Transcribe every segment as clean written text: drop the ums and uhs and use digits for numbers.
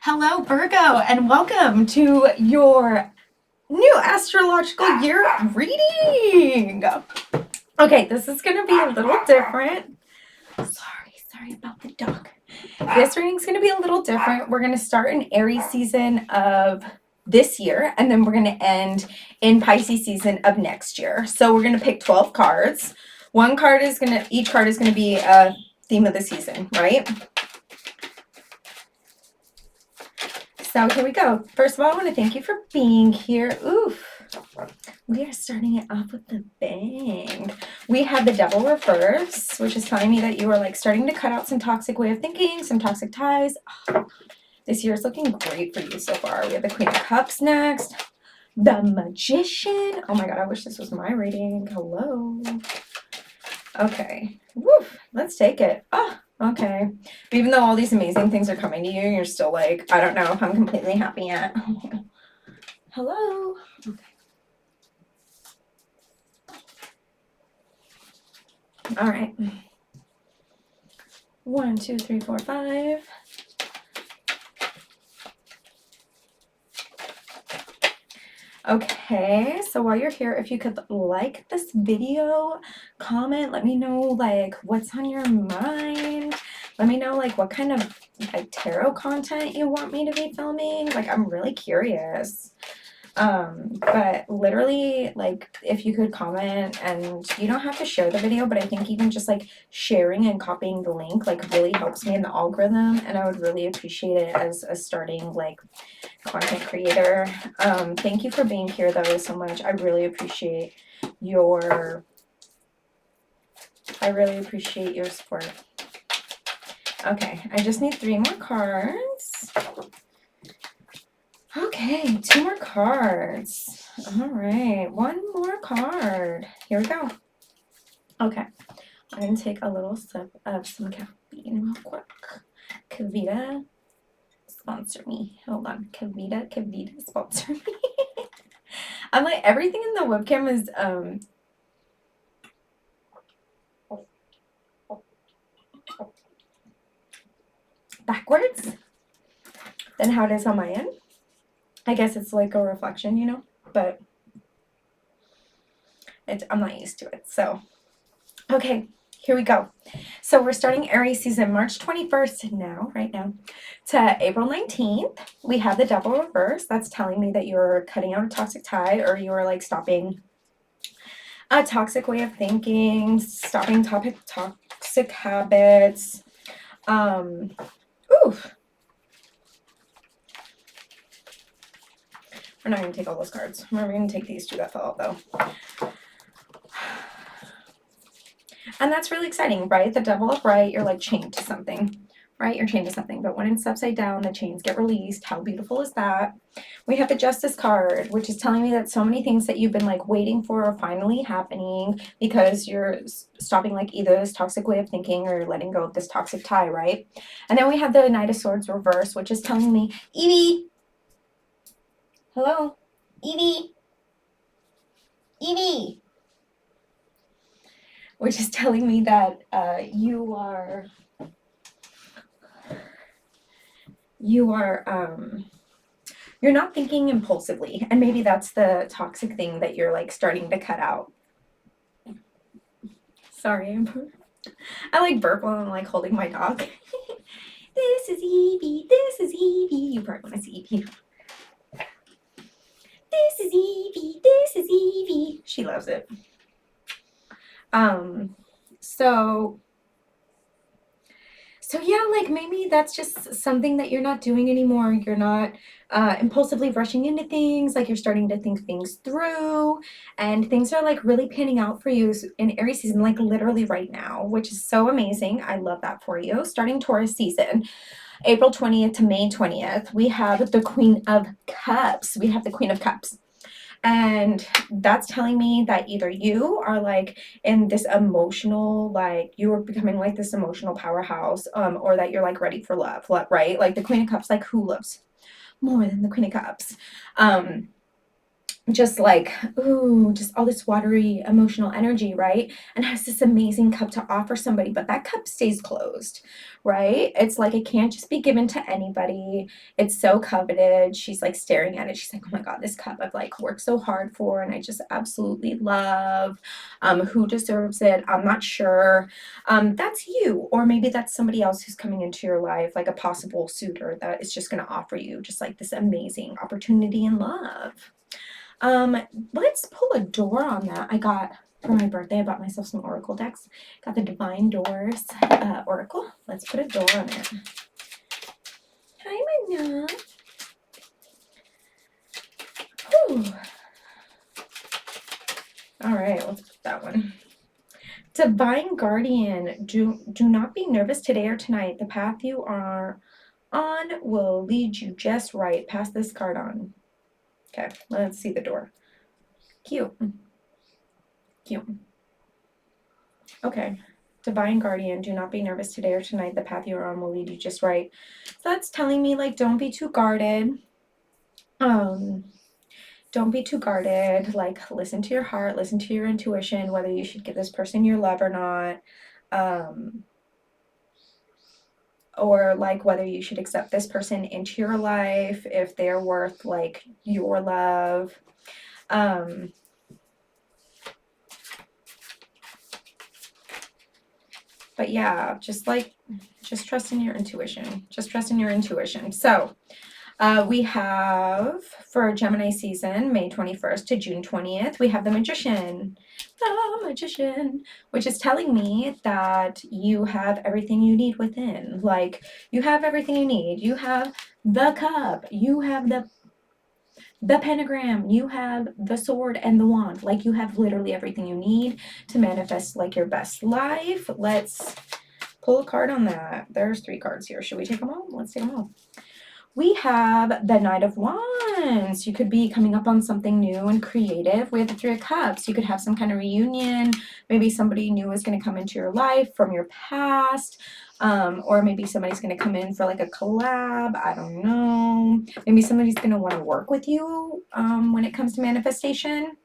Hello, Virgo, and welcome to your new astrological year reading. Okay, this is going to be a little different. Sorry about the dog. This reading's going to be a little different. We're going to start an Aries season of this year, and then we're going to end in Pisces season of next year. So we're going to pick 12 cards. Each card is going to be a theme of the season, right? So here we go. First of all, I want to thank you for being here. Oof. We are starting it off with a bang. We have the Devil reverse, which is telling me that you are like starting to cut out some toxic way of thinking, some toxic ties. Oh, this year is looking great for you so far. We have the Queen of Cups next. The Magician. Oh my God, I wish this was my reading. Hello. Okay. Woof. Let's take it. Oh. Okay. Even though all these amazing things are coming to you, you're still like, I don't know if I'm completely happy yet. Hello. Okay. All right. 1, 2, 3, 4, 5. Okay, so while you're here, if you could like this video, comment, let me know like what's on your mind. Let me know like what kind of like tarot content you want me to be filming. Like I'm really curious. But literally like if you could comment, and you don't have to share the video, but I think even just like sharing and copying the link like really helps me in the algorithm, and I would really appreciate it as a starting like content creator. Thank you for being here though so much. I really appreciate your support. Okay, I just need 3 more cards. Okay, 2 more cards. All right, 1 more card. Here we go. Okay, I'm gonna take a little sip of some caffeine real quick. Kavita, sponsor me. Hold on, Kavita, sponsor me. I'm like, everything in the webcam is backwards than how it is on my end. I guess it's like a reflection, you know, but I'm not used to it. So, okay, here we go. So we're starting Aries season March 21st right now, to April 19th. We have the Devil reverse. That's telling me that you're cutting out a toxic tie, or you're like stopping a toxic way of thinking, stopping toxic habits. Oof. We're not going to take all those cards. We're going to take these 2 that fell out, though. And that's really exciting, right? The Devil upright, you're like chained to something, right? You're chained to something. But when it's upside down, the chains get released. How beautiful is that? We have the Justice card, which is telling me that so many things that you've been like waiting for are finally happening, because you're stopping like either this toxic way of thinking or letting go of this toxic tie, right? And then we have the Knight of Swords reverse, which is telling me, Evie. Hello? Evie. Evie. Which is telling me that you're not thinking impulsively, and maybe that's the toxic thing that you're like starting to cut out. Sorry, I like burp while I'm like holding my dog. This is Evie. This is Evie. You probably want to see Evie. This is Evie. This is Evie. She loves it. So yeah, like maybe that's just something that you're not doing anymore. You're not impulsively rushing into things. Like you're starting to think things through, and things are like really panning out for you in Aries season, like literally right now, which is so amazing. I love that for you. Starting Taurus season, April 20th to May 20th, we have the Queen of Cups. We have the Queen of Cups. And that's telling me that either you are like in this emotional, like you are becoming like this emotional powerhouse, or that you're like ready for love, right? Like the Queen of Cups, like who loves more than the Queen of Cups? just like, ooh, just all this watery emotional energy, right? And has this amazing cup to offer somebody, but that cup stays closed, right? It's like it can't just be given to anybody. It's so coveted. She's like staring at it. She's like, oh my God, this cup I've like worked so hard for and I just absolutely love. Who deserves it? I'm not sure. That's you, or maybe that's somebody else who's coming into your life, like a possible suitor that is just going to offer you just like this amazing opportunity in love. Let's pull a door on that. I got for my birthday, I bought myself some oracle decks. Got the Divine Doors oracle. Let's put a door on it. Hi, Mana. Whew. All right, let's put that one. Divine Guardian, do not be nervous today or tonight. The path you are on will lead you just right. Pass this card on. Okay, let's see the door. Cute. Cute. Okay. Divine Guardian, do not be nervous today or tonight. The path you're on will lead you just right. So that's telling me, like, don't be too guarded. Don't be too guarded. Like, listen to your heart, listen to your intuition, whether you should give this person your love or not. Or like whether you should accept this person into your life, if they're worth like your love. But yeah, just trust in your intuition. Just trust in your intuition. So we have for Gemini season, May 21st to June 20th, we have the Magician, which is telling me that you have everything you need within. Like, you have everything you need. You have the cup. You have the pentagram, you have the sword and the wand. Like, you have literally everything you need to manifest like your best life. Let's pull a card on that. There's 3 cards here. Should we take them all? Let's take them all. We have the Knight of Wands. You could be coming up on something new and creative. We have the 3 of Cups. You could have some kind of reunion. Maybe somebody new is going to come into your life from your past. Or maybe somebody's going to come in for like a collab. I don't know. Maybe somebody's going to want to work with you when it comes to manifestation.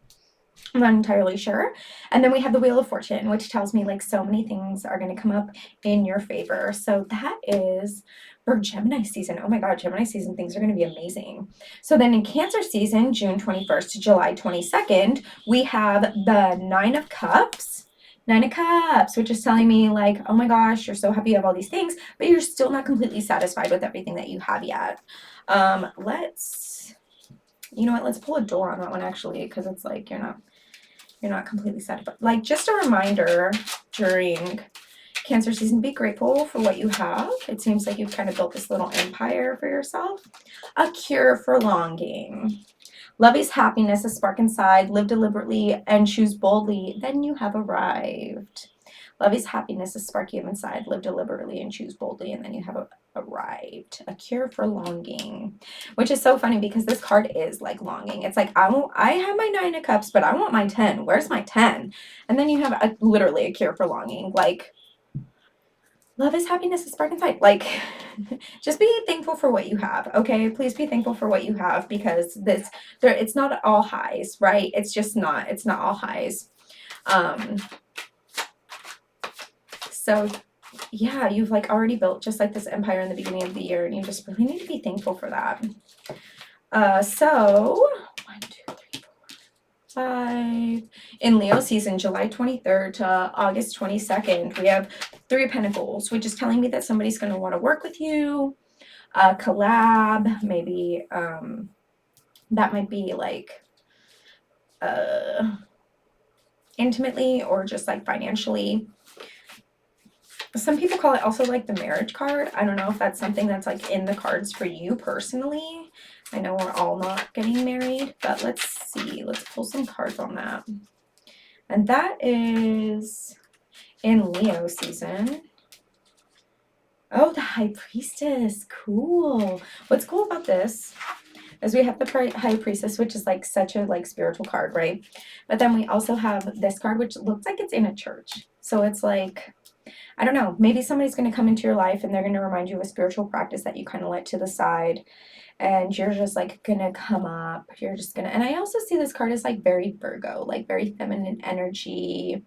I'm not entirely sure. And then we have the Wheel of Fortune, which tells me like so many things are going to come up in your favor. So that is for Gemini season. Oh my God, Gemini season things are going to be amazing. So then in Cancer season, June 21st to July 22nd, we have the 9 of Cups. 9 of Cups, which is telling me like, oh my gosh, you're so happy you have all these things, but you're still not completely satisfied with everything that you have yet. You know what, let's pull a door on that one actually, because it's like you're not completely satisfied. Like, just a reminder during Cancer season, be grateful for what you have. It seems like you've kind of built this little empire for yourself. A cure for longing. Love is happiness, a spark inside. Live deliberately and choose boldly. Then you have arrived. Love is happiness, a spark you have inside. Live deliberately and choose boldly, and then you have arrived. A cure for longing, which is so funny because this card is like longing. It's like, I have my 9 of Cups, but I want my 10. Where's my 10? And then you have literally a cure for longing. Like, love is happiness, a spark inside. Like, just be thankful for what you have, okay? Please be thankful for what you have, because it's not all highs, right? It's just not. It's not all highs. So yeah, you've like already built just like this empire in the beginning of the year, and you just really need to be thankful for that. So 1, 2, 3, 4, 5. In Leo season, July 23rd to August 22nd, we have 3 of Pentacles, which is telling me that somebody's going to want to work with you, collab, maybe. That might be like intimately or just like financially. Some people call it also like the marriage card. I don't know if that's something that's like in the cards for you personally. I know we're all not getting married, but let's see. Let's pull some cards on that. And that is in Leo season. Oh, the High Priestess. Cool. What's cool about this is we have the High Priestess, which is like such a like spiritual card, right? But then we also have this card, which looks like it's in a church. So it's like I don't know, maybe somebody's going to come into your life and they're going to remind you of a spiritual practice that you kind of let to the side, and you're just like going to come up. You're just going to, and I also see this card as like very Virgo, like very feminine energy.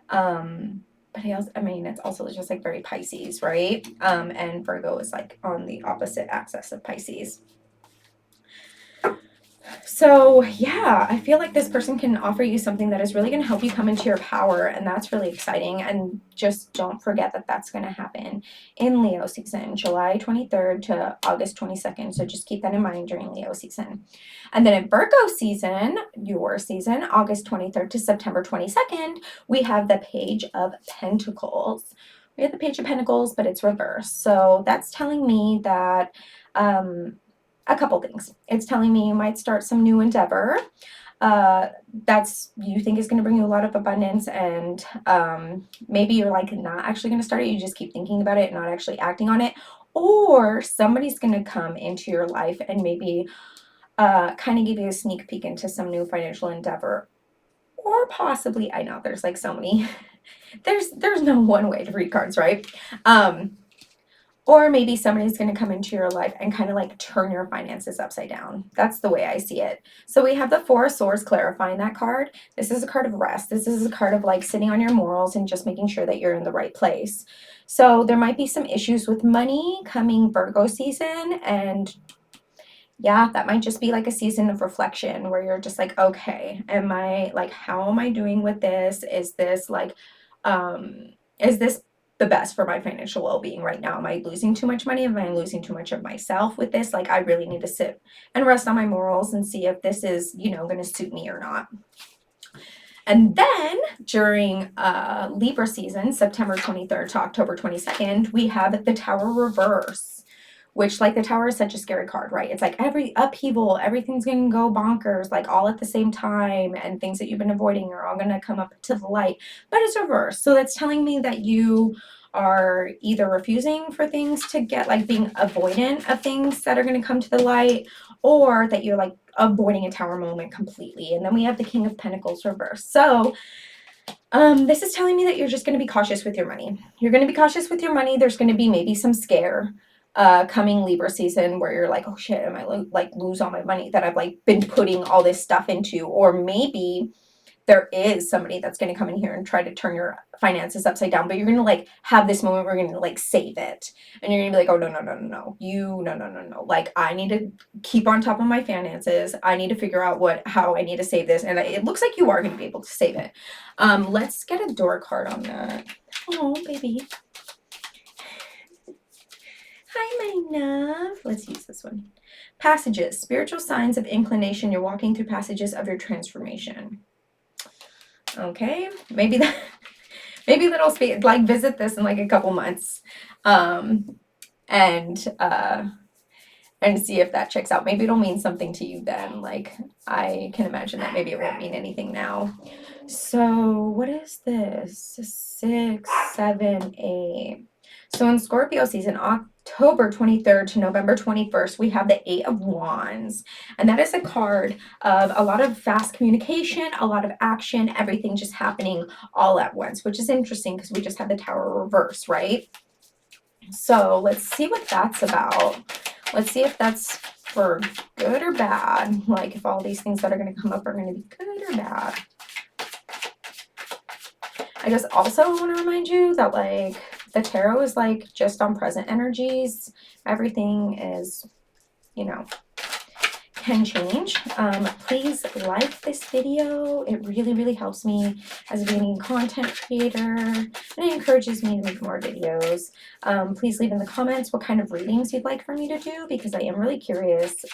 But I mean, it's also just like very Pisces, right? And Virgo is like on the opposite axis of Pisces. So yeah, I feel like this person can offer you something that is really going to help you come into your power, and that's really exciting. And just don't forget that that's going to happen in Leo season, July 23rd to August 22nd. So just keep that in mind during Leo season. And then in Virgo season, your season, August 23rd to September 22nd, we have the Page of Pentacles. We have the Page of Pentacles, but it's reversed. So that's telling me that a couple things. It's telling me you might start some new endeavor that's you think is going to bring you a lot of abundance, and maybe you're like not actually going to start it. You just keep thinking about it, not actually acting on it. Or somebody's going to come into your life and maybe kind of give you a sneak peek into some new financial endeavor. Or possibly, I know there's like so many, there's no one way to read cards, right? Or maybe somebody's going to come into your life and kind of like turn your finances upside down. That's the way I see it. So we have the Four of Swords clarifying that card. This is a card of rest. This is a card of like sitting on your morals and just making sure that you're in the right place. So there might be some issues with money coming Virgo season, and yeah, that might just be like a season of reflection where you're just like, okay, how am I doing with this? Is this the best for my financial well-being right now? Am I losing too much money? Am I losing too much of myself with this? Like, I really need to sit and rest on my morals and see if this is, going to suit me or not. And then during Libra season, September 23rd to October 22nd, we have the Tower reverse, which, like, the Tower is such a scary card, right? It's like every upheaval, everything's going to go bonkers, like all at the same time, and things that you've been avoiding are all going to come up to the light, but it's reversed. So that's telling me that you are either refusing for things to get, like, being avoidant of things that are going to come to the light, or that you're like avoiding a Tower moment completely. And then we have the King of Pentacles reversed. So this is telling me that you're just going to be cautious with your money. You're going to be cautious with your money. There's going to be maybe some scare coming Libra season where you're like, oh shit, am I like lose all my money that I've like been putting all this stuff into? Or maybe there is somebody that's going to come in here and try to turn your finances upside down, but you're going to like have this moment where you're going to like save it, and you're going to be like, oh no, like, I need to keep on top of my finances. I need to figure out how I need to save this, and it looks like you are going to be able to save it. Let's get a door card on that. Oh baby, hi my love. Let's use this one. Passages, spiritual signs of inclination. You're walking through passages of your transformation. Okay, maybe that'll speak, like, visit this in like a couple months, and see if that checks out. Maybe it'll mean something to you then. Like, I can imagine that maybe it won't mean anything now. So what is this? 6, 7, 8. So in Scorpio season, October 23rd to November 21st, we have the 8 of Wands. And that is a card of a lot of fast communication, a lot of action, everything just happening all at once, which is interesting because we just had the Tower reverse, right? So let's see what that's about. Let's see if that's for good or bad. Like, if all these things that are going to come up are going to be good or bad. I just also want to remind you that, like, the tarot is like just on present energies. Everything is, can change. Please like this video. It really, really helps me as a beginning content creator, and it encourages me to make more videos. Please leave in the comments what kind of readings you'd like for me to do, because I am really curious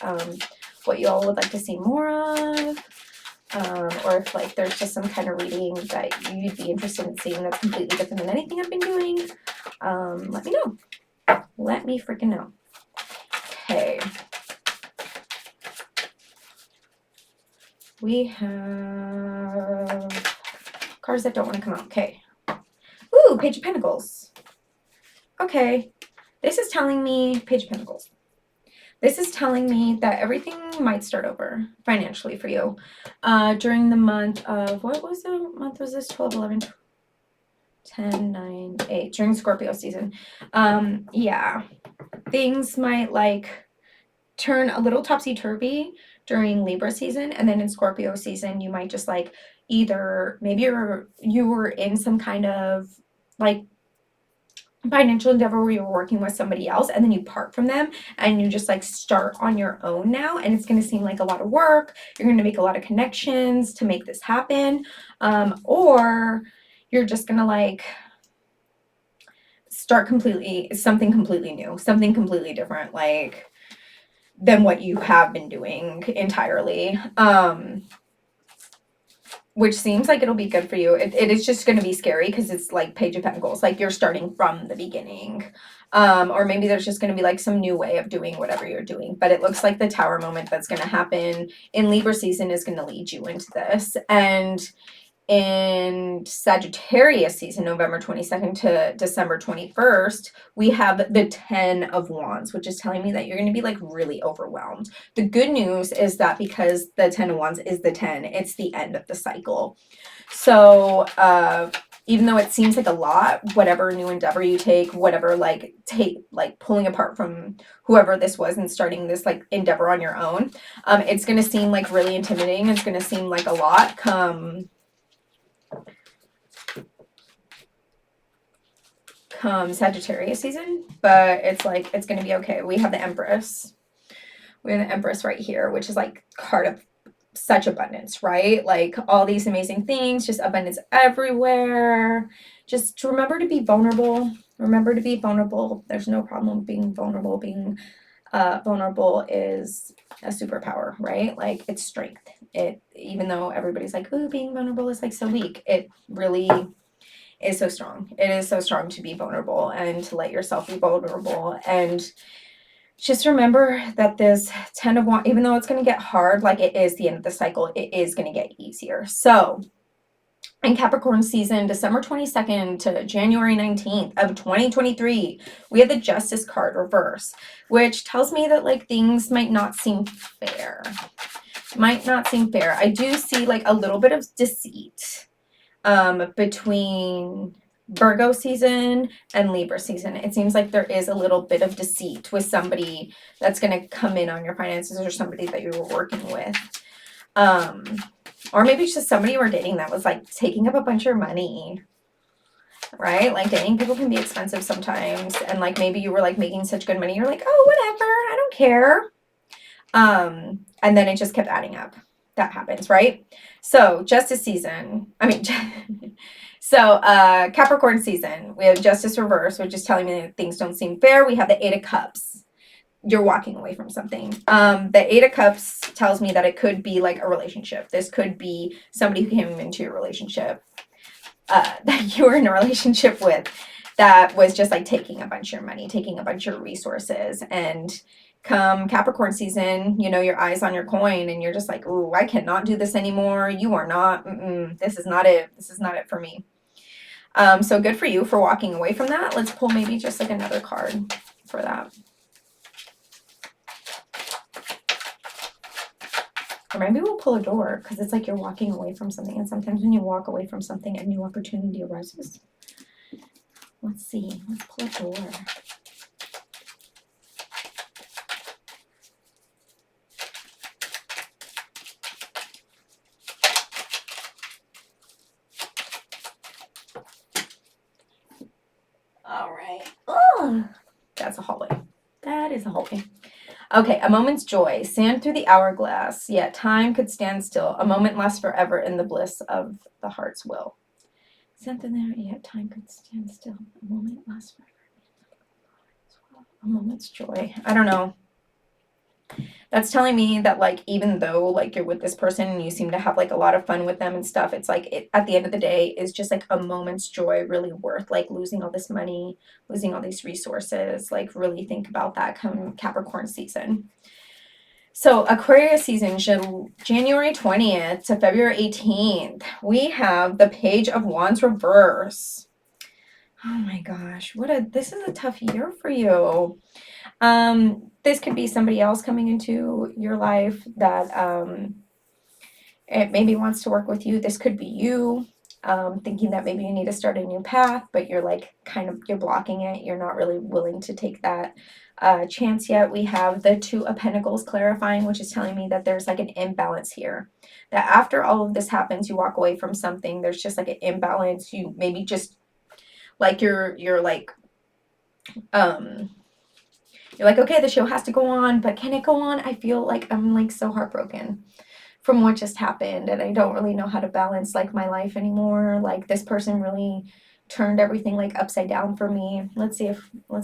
what you all would like to see more of. Or if, like, there's just some kind of reading that you'd be interested in seeing that's completely different than anything I've been doing. Let me know. Let me freaking know. Okay. We have cards that don't want to come out. Okay. Ooh, Page of Pentacles. Okay. This is telling me, Page of Pentacles. This is telling me that everything might start over financially for you during the month of, what was the month was this? 12, 11, 10, 9, 8, during Scorpio season. Yeah, things might like turn a little topsy-turvy during Libra season, and then in Scorpio season you might just like either maybe you were in some kind of like financial endeavor where you're working with somebody else and then you part from them and you just like start on your own now, and it's going to seem like a lot of work. You're going to make a lot of connections to make this happen, or you're just going to like start something completely new, something completely different, like than what you have been doing entirely, which seems like it'll be good for you. It is just going to be scary because it's like Page of Pentacles, like you're starting from the beginning, or maybe there's just going to be like some new way of doing whatever you're doing, but it looks like the Tower moment that's going to happen in Libra season is going to lead you into this. And in Sagittarius season, November 22nd to December 21st, we have the 10 of Wands, which is telling me that you're going to be like really overwhelmed. The good news is that because the 10 of Wands is the 10, it's the end of the cycle. So, even though it seems like a lot, whatever new endeavor you take, whatever like pulling apart from whoever this was and starting this like endeavor on your own, it's going to seem like really intimidating. It's going to seem like a lot come Sagittarius season, but it's like it's going to be okay. We have the Empress. We have the Empress right here, which is like card of such abundance, right? Like all these amazing things, just abundance everywhere. Just remember to be vulnerable. Remember to be vulnerable. There's no problem being vulnerable. Being vulnerable is a superpower, right? Like it's strength. Even though everybody's like, oh, being vulnerable is like so weak, it really is so strong. It is so strong to be vulnerable and to let yourself be vulnerable. And just remember that this 10 of Wands, even though it's going to get hard, like it is the end of the cycle, it is going to get easier. So in Capricorn season, December 22nd to January 19th of 2023, we have the Justice card reverse, which tells me that like things might not seem fair. I do see like a little bit of deceit between Virgo season and Libra season. It seems like there is a little bit of deceit with somebody that's going to come in on your finances, or somebody that you were working with. Or maybe it's just somebody you were dating that was like taking up a bunch of your money, right? Like dating people can be expensive sometimes. And like maybe you were like making such good money. You're like, oh, whatever, I don't care. And then it just kept adding up. That happens, right? So Justice season, Capricorn season, we have Justice reverse, which is telling me that things don't seem fair. We have the 8 of Cups. You're walking away from something. The 8 of Cups tells me that it could be like a relationship. This could be somebody who came into your relationship, that you were in a relationship with, that was just like taking a bunch of your money, taking a bunch of your resources. And come Capricorn season, you know, your eyes on your coin and you're just like, ooh, I cannot do this anymore. You are not, this is not it. This is not it for me. So good for you for walking away from that. Let's pull maybe just like another card for that. Or maybe we'll pull a door, because it's like you're walking away from something. And sometimes when you walk away from something, a new opportunity arises. Let's see. Let's pull a door. All right. Oh, that's a hallway. That is a hallway. Okay, a moment's joy. Sand through the hourglass, yet time could stand still. A moment lasts forever in the bliss of the heart's will. Sand through there, yet time could stand still. A moment lasts forever. A moment's joy. I don't know. That's telling me that like even though like you're with this person and you seem to have like a lot of fun with them and stuff, it's like it at the end of the day is just like a moment's joy really worth like losing all this money, losing all these resources. Like really think about that come Capricorn season. So Aquarius season, January 20th to February 18th, we have the Page of Wands reverse. Oh my gosh, this is a tough year for you. This could be somebody else coming into your life that it maybe wants to work with you. This could be you. thinking that maybe you need to start a new path, but you're like you're blocking it. You're not really willing to take that chance yet. We have the Two of Pentacles clarifying, which is telling me that there's like an imbalance here. That after all of this happens, you walk away from something. There's just like an imbalance. You maybe just like you're like okay, the show has to go on, but can it go on? I feel like I'm like so heartbroken from what just happened, and I don't really know how to balance like my life anymore. Like this person really turned everything like upside down for me. Let's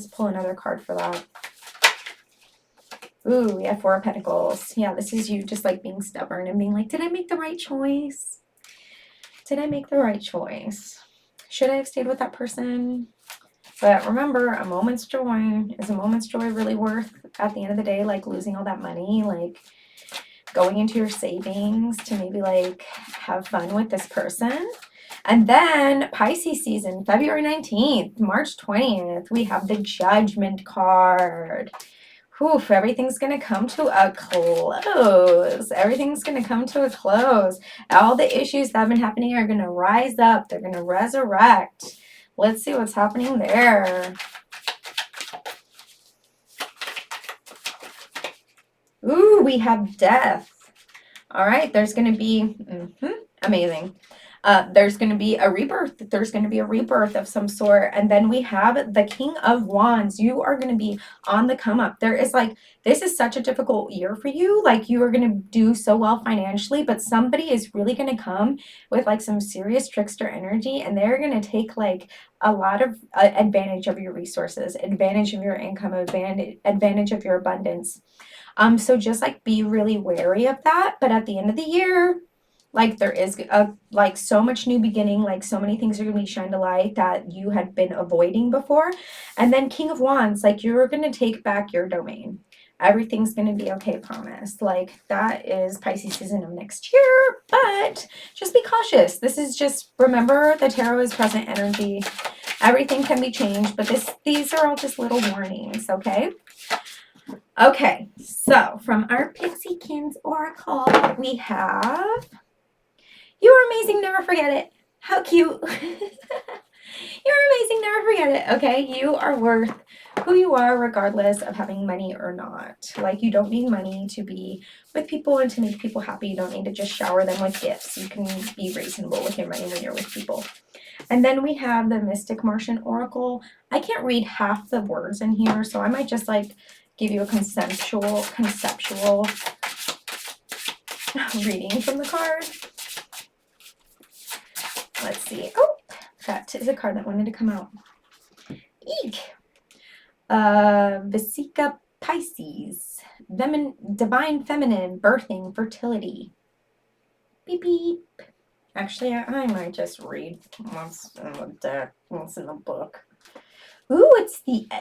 pull another card for that. Ooh, we have Four of Pentacles. Yeah, this is you just like being stubborn and being like, did I make the right choice? Did I make the right choice? Should I have stayed with that person? But remember, a moment's joy. Is a moment's joy really worth, at the end of the day, like losing all that money, like going into your savings to maybe like have fun with this person? And then Pisces season, February 19th, March 20th, we have the Judgment card. Oof, everything's going to come to a close. Everything's going to come to a close. All the issues that have been happening are going to rise up. They're going to resurrect. Let's see what's happening there. Ooh, we have Death. All right, there's going to be, amazing. There's going to be a rebirth. There's going to be a rebirth of some sort. And then we have the King of Wands. You are going to be on the come up. There is like, this is such a difficult year for you. Like you are going to do so well financially, but somebody is really going to come with like some serious trickster energy, and they're going to take like a lot of advantage of your resources, advantage of your income, advantage of your abundance. So just like be really wary of that. But at the end of the year, like there is like so much new beginning, like so many things are going to be shined a light that you had been avoiding before. And then King of Wands, like you're going to take back your domain. Everything's going to be okay, promise. Like that is Pisces season of next year, but just be cautious. This is just, remember the tarot is present energy. Everything can be changed, but these are all just little warnings, okay? Okay, so from our Pixiekins Oracle, we have, you are amazing, never forget it. How cute. You're amazing, never forget it, okay? You are worth who you are regardless of having money or not. Like you don't need money to be with people and to make people happy. You don't need to just shower them with gifts. You can be reasonable with your money when you're with people. And then we have the Mystic Martian Oracle. I can't read half the words in here, so I might just like give you a conceptual reading from the card. Let's see. Oh, that is a card that wanted to come out. Eek. Vesica Pisces. Divine Feminine, birthing, fertility. Beep, beep. Actually, I might just read what's in the deck, what's in the book. Ooh,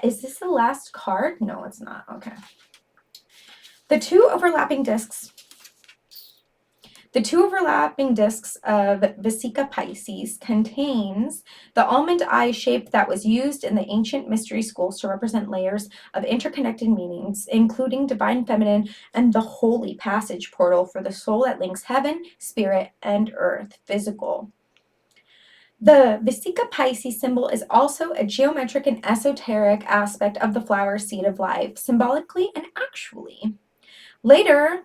is this the last card? No, it's not. Okay. The two overlapping discs of Vesica Pisces contains the almond eye shape that was used in the ancient mystery schools to represent layers of interconnected meanings, including divine feminine and the holy passage portal for the soul that links heaven, spirit, and earth, physical. The Vesica Pisces symbol is also a geometric and esoteric aspect of the flower seed of life, symbolically and actually. Later,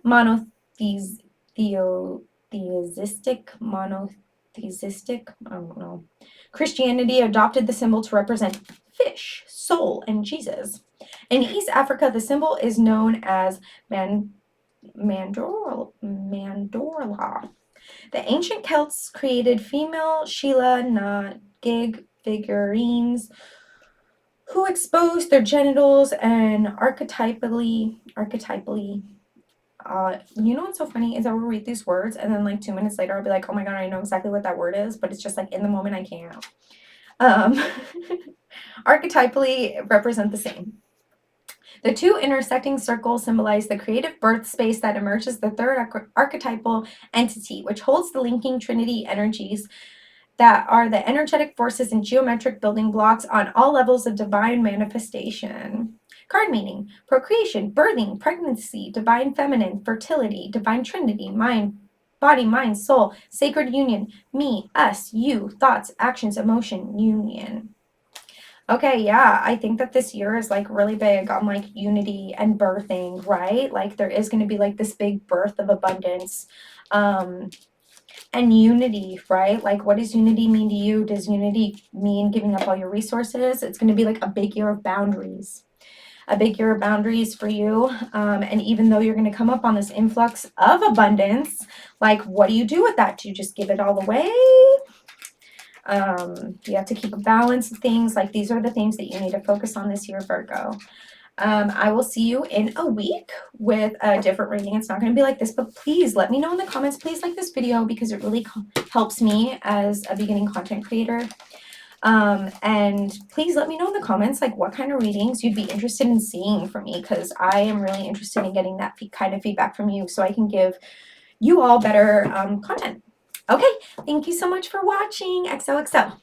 Christianity adopted the symbol to represent fish, soul, and Jesus. In East Africa, the symbol is known as mandorla. The ancient Celts created female Sheila na gig figurines who exposed their genitals and archetypally, you know what's so funny is I will read these words and then like 2 minutes later I'll be like, oh my god, I know exactly what that word is, but it's just like in the moment I can't. Archetypally represent the same. The two intersecting circles symbolize the creative birth space that emerges the third archetypal entity, which holds the linking trinity energies that are the energetic forces and geometric building blocks on all levels of divine manifestation. Card meaning: procreation, birthing, pregnancy, divine feminine, fertility, divine trinity, mind, body, mind, soul, sacred union, me, us, you, thoughts, actions, emotion, union. Okay, yeah, I think that this year is like really big on like unity and birthing, right? Like there is going to be like this big birth of abundance. And unity, right? Like what does unity mean to you? Does unity mean giving up all your resources? It's going to be like a big year of boundaries. A big year of boundaries for you. And even though you're going to come up on this influx of abundance, like what do you do with that? Do you just give it all away? You have to keep a balance of things. Like these are the things that you need to focus on this year, Virgo. I will see you in a week with a different reading. It's not going to be like this, but please let me know in the comments. Please like this video because it really helps me as a beginning content creator. And please let me know in the comments like what kind of readings you'd be interested in seeing from me, because I am really interested in getting that kind of feedback from you so I can give you all better content. Okay, thank you so much for watching. XOXO.